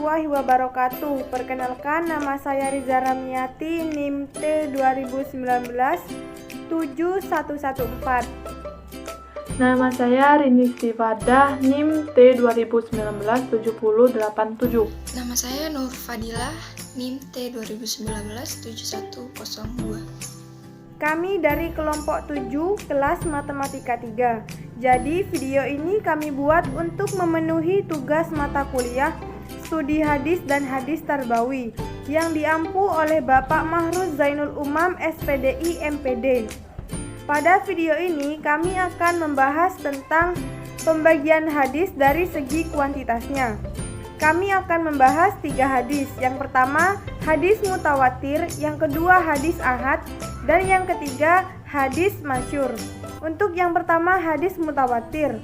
warahmatullahi wabarakatuh. Perkenalkan, nama saya Riza Ramniati, NIM T2019-7114. Nama saya Rini Stifadah, NIM T2019-7087. Nama saya Nur Fadilah, NIM T2019-7102. Kami dari kelompok 7 kelas Matematika 3. Jadi video ini kami buat untuk memenuhi tugas mata kuliah Studi Hadis dan Hadis Tarbawi yang diampu oleh Bapak Mahruz Zainul Umam SPDI MPD. Pada video ini kami akan membahas tentang pembagian hadis dari segi kuantitasnya. Kami akan membahas 3 hadis. Yang pertama, hadis mutawatir, yang kedua hadis ahad, dan yang ketiga hadis masyhur. Untuk yang pertama, hadis mutawatir.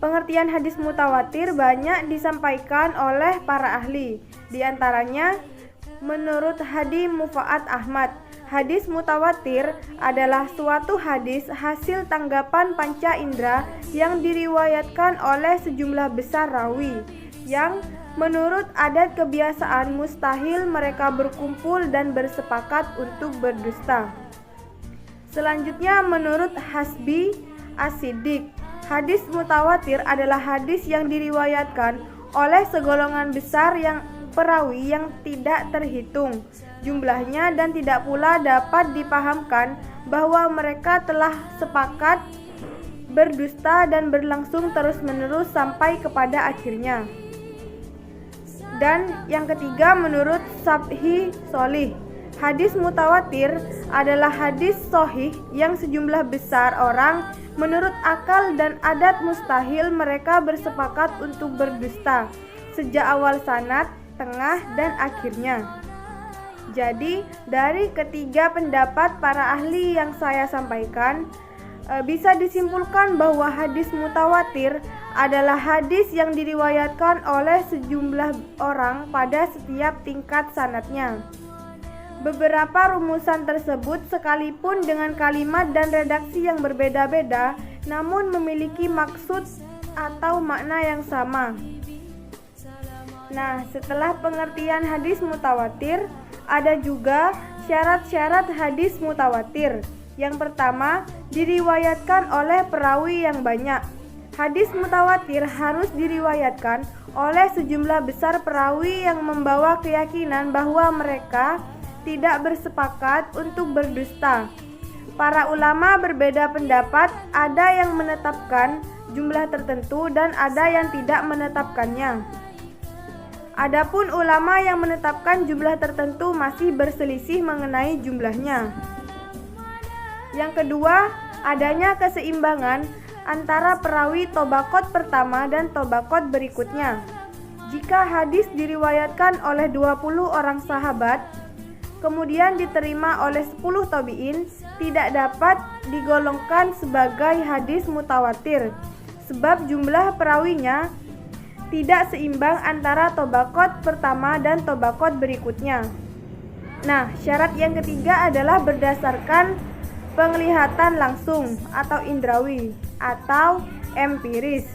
Pengertian hadis mutawatir banyak disampaikan oleh para ahli. Di antaranya, menurut Hadi Mufaat Ahmad, hadis mutawatir adalah suatu hadis hasil tanggapan panca indera yang diriwayatkan oleh sejumlah besar rawi yang menurut adat kebiasaan mustahil mereka berkumpul dan bersepakat untuk berdusta. Selanjutnya, menurut Hasbi As-Siddiq, hadis mutawatir adalah hadis yang diriwayatkan oleh segolongan besar yang perawi yang tidak terhitung jumlahnya dan tidak pula dapat dipahamkan bahwa mereka telah sepakat berdusta dan berlangsung terus-menerus sampai kepada akhirnya. Dan yang ketiga, menurut Sabhi Sholih, hadis mutawatir adalah hadis sahih yang sejumlah besar orang menurut akal dan adat mustahil mereka bersepakat untuk berdusta sejak awal sanad, tengah, dan akhirnya. Jadi, dari ketiga pendapat para ahli yang saya sampaikan, bisa disimpulkan bahwa hadis mutawatir adalah hadis yang diriwayatkan oleh sejumlah orang pada setiap tingkat sanadnya. Beberapa rumusan tersebut sekalipun dengan kalimat dan redaksi yang berbeda-beda, namun memiliki maksud atau makna yang sama. Nah, setelah pengertian hadis mutawatir, ada juga syarat-syarat hadis mutawatir. Yang pertama, diriwayatkan oleh perawi yang banyak. Hadis mutawatir harus diriwayatkan oleh sejumlah besar perawi yang membawa keyakinan bahwa mereka tidak bersepakat untuk berdusta. Para ulama berbeda pendapat, ada yang menetapkan jumlah tertentu dan ada yang tidak menetapkannya. Adapun ulama yang menetapkan jumlah tertentu masih berselisih mengenai jumlahnya. Yang kedua, adanya keseimbangan antara perawi tobaqot pertama dan tobaqot berikutnya. Jika hadis diriwayatkan oleh 20 orang sahabat, kemudian diterima oleh 10 tabi'in, tidak dapat digolongkan sebagai hadis mutawatir, sebab jumlah perawinya tidak seimbang antara tobaqot pertama dan tobaqot berikutnya. Nah, syarat yang ketiga adalah berdasarkan penglihatan langsung atau indrawi atau empiris.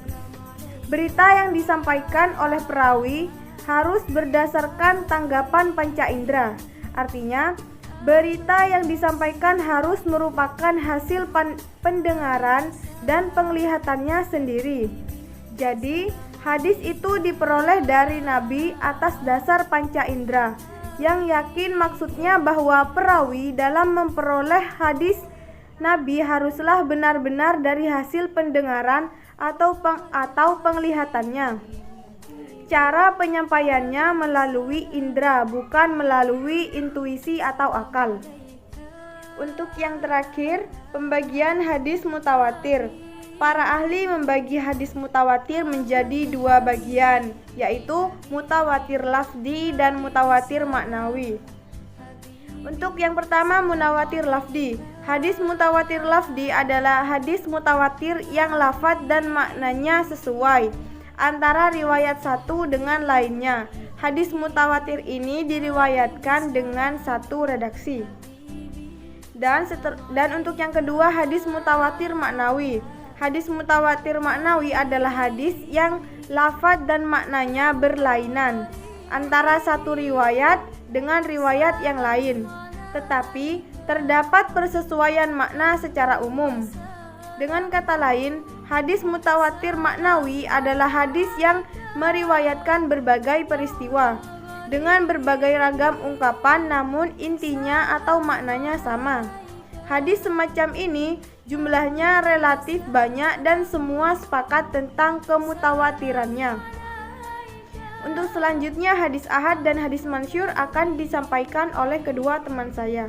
Berita yang disampaikan oleh perawi harus berdasarkan tanggapan panca indera. Artinya, berita yang disampaikan harus merupakan hasil pendengaran dan penglihatannya sendiri. Jadi, hadis itu diperoleh dari Nabi atas dasar panca indera, yang yakin maksudnya bahwa perawi dalam memperoleh hadis Nabi haruslah benar-benar dari hasil pendengaran atau penglihatannya. Cara penyampaiannya melalui indera, bukan melalui intuisi atau akal. Untuk yang terakhir, pembagian hadis mutawatir. Para ahli membagi hadis mutawatir menjadi 2 bagian, yaitu mutawatir lafzi dan mutawatir maknawi. Untuk yang pertama, mutawatir lafzi. Hadis mutawatir lafzi adalah hadis mutawatir yang lafaz dan maknanya sesuai antara riwayat satu dengan lainnya. Hadis mutawatir ini diriwayatkan dengan satu redaksi. Dan untuk yang kedua, hadis mutawatir maknawi. Hadis mutawatir maknawi adalah hadis yang lafaz dan maknanya berlainan antara satu riwayat dengan riwayat yang lain, tetapi terdapat persesuaian makna secara umum. Dengan kata lain, hadis mutawatir maknawi adalah hadis yang meriwayatkan berbagai peristiwa dengan berbagai ragam ungkapan, namun intinya atau maknanya sama. Hadis semacam ini jumlahnya relatif banyak dan semua sepakat tentang kemutawatirannya. Untuk selanjutnya, hadis ahad dan hadis mansyur akan disampaikan oleh kedua teman saya.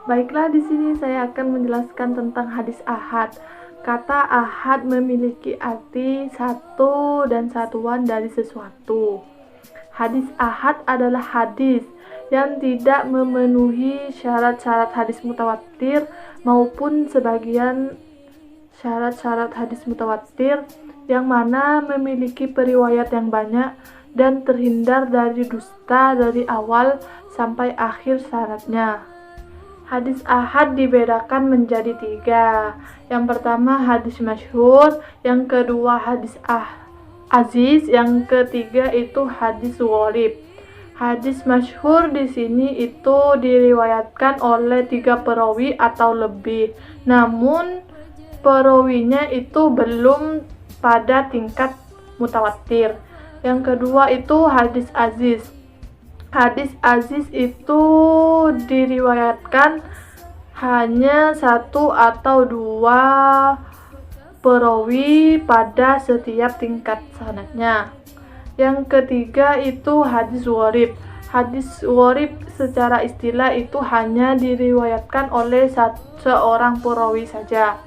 Baiklah, di sini saya akan menjelaskan tentang hadis ahad. Kata ahad memiliki arti satu dan satuan dari sesuatu. Hadis ahad adalah hadis yang tidak memenuhi syarat-syarat hadis mutawatir maupun sebagian syarat-syarat hadis mutawatir yang mana memiliki periwayat yang banyak dan terhindar dari dusta dari awal sampai akhir syaratnya. Hadis ahad dibedakan menjadi 3. Yang pertama hadis masyhur, yang kedua hadis aziz, yang ketiga itu hadis gharib. Hadis masyhur di sini itu diriwayatkan oleh 3 perawi atau lebih. Namun perawinya itu belum pada tingkat mutawatir. Yang kedua itu hadis aziz. Hadis aziz itu diriwayatkan hanya 1 atau 2 perawi pada setiap tingkat sanadnya. Yang ketiga itu hadis gharib. Hadis gharib secara istilah itu hanya diriwayatkan oleh seorang perawi saja.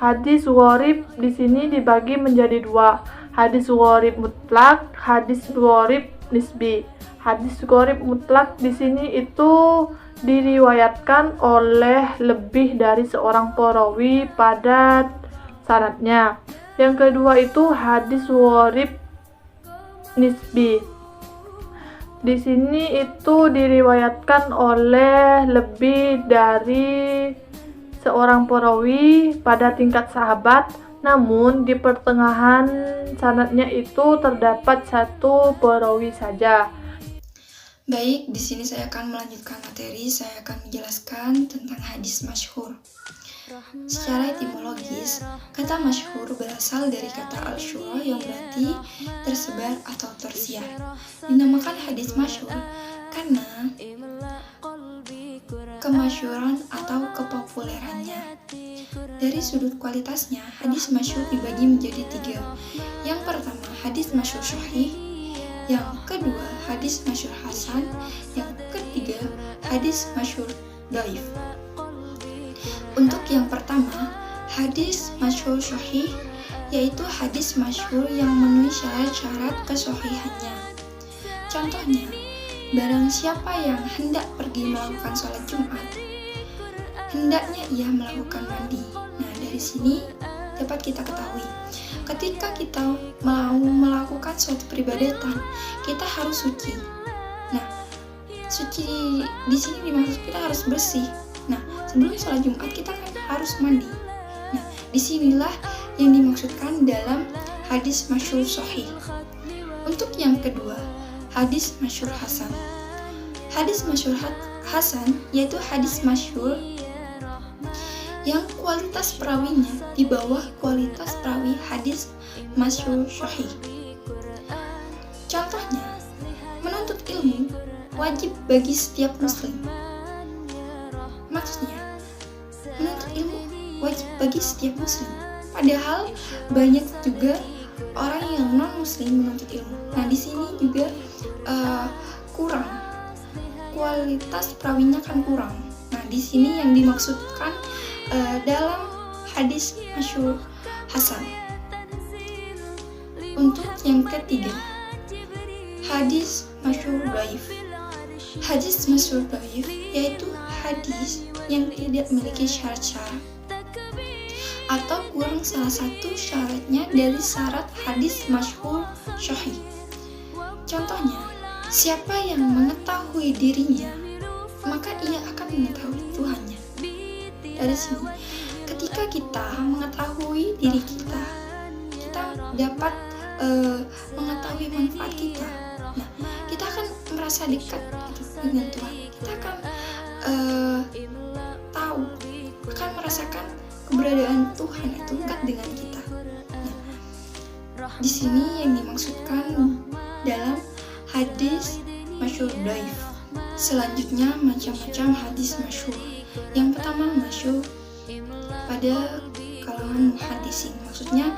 Hadis gharib di sini dibagi menjadi 2. Hadis gharib mutlak, hadis gharib nisbi. Hadis gharib mutlak di sini itu diriwayatkan oleh lebih dari seorang perawi pada sanadnya. Yang kedua itu hadis gharib nisbi. Di sini itu diriwayatkan oleh lebih dari seorang perawi pada tingkat sahabat, namun di pertengahan sanadnya itu terdapat 1 perawi saja. Baik, di sini saya akan melanjutkan materi. Saya akan menjelaskan tentang hadis masyhur. Secara etimologis, kata masyhur berasal dari kata al-syura yang berarti tersebar atau tersiar. Dinamakan hadis masyhur karena kemasyhuran atau kepopulerannya. Dari sudut kualitasnya, hadis masyhur dibagi menjadi 3. Yang pertama, hadis masyhur sahih. Yang kedua, hadis masyhur hasan. Yang ketiga, hadis masyhur dhaif. Untuk yang pertama, hadis masyhur sahih, yaitu hadis masyhur yang memenuhi syarat-syarat kesahihannya. Contohnya, barang siapa yang hendak pergi melakukan sholat Jumat, hendaknya ia melakukan mandi. Nah, dari sini dapat kita ketahui, ketika kita mau melakukan suatu peribadatan, kita harus suci. Nah, suci di sini dimaksud kita harus bersih. Nah, sebelum sholat Jumat kita kan harus mandi. Nah, disinilah yang dimaksudkan dalam hadis masyhur sahih. Untuk yang kedua, hadis masyhur hasan. Hadis masyhur hasan yaitu hadis masyhur yang kualitas perawinya di bawah kualitas perawi hadis masyhur sahih. Contohnya, menuntut ilmu wajib bagi setiap muslim. Maksudnya, menuntut ilmu wajib bagi setiap muslim. Padahal banyak juga orang yang non muslim menuntut ilmu. Nah, di sini juga kurang. Kualitas perawinya kan kurang. Nah, di sini yang dimaksudkan dalam hadis masyhur hasan. Untuk yang ketiga, hadis masyhur dhaif. Hadis masyhur dhaif yaitu hadis yang tidak memiliki syarat-syarat atau kurang salah satu syaratnya dari syarat hadis masyhur sahih. Contohnya, siapa yang mengetahui dirinya, maka ia akan mengetahui Tuhannya. Dari sini, ketika kita mengetahui diri kita, kita dapat mengetahui manfaat kita. Nah, kita akan merasa dekat gitu dengan Tuhan. Kita akan tahu, akan merasakan keberadaan Tuhan itu dekat dengan kita. Nah, di sini yang dimaksudkan dalam hadis masyhur dhaif. Selanjutnya macam-macam hadis masyhur. Yang pertama masyhur pada kalangan muhaddisin, maksudnya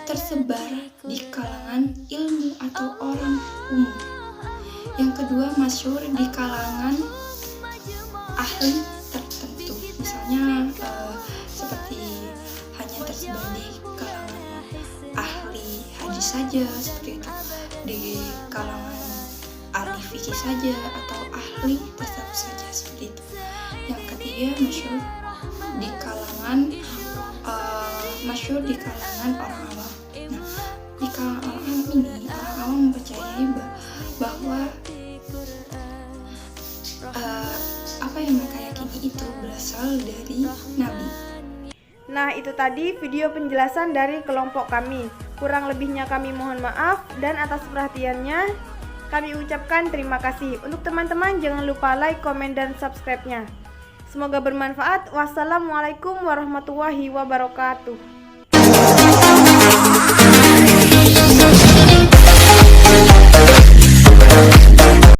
tersebar di kalangan ilmu atau orang umum. Yang kedua masyhur di kalangan ahli tertentu, misalnya seperti hanya tersebar di kalangan ahli hadis saja, seperti itu, di kalangan ahli fikih saja, atau ahli tasawuf saja, seperti itu. Yang ketiga masyhur di kalangan orang awam. Nah, di kalangan orang awam ini, orang awam mempercayai bahwa apa yang mereka yakini itu berasal dari Nabi. Nah, itu tadi video penjelasan dari kelompok kami. Kurang lebihnya kami mohon maaf, dan atas perhatiannya kami ucapkan terima kasih. Untuk teman-teman jangan lupa like, komen, dan subscribe-nya. Semoga bermanfaat. Wassalamualaikum warahmatullahi wabarakatuh.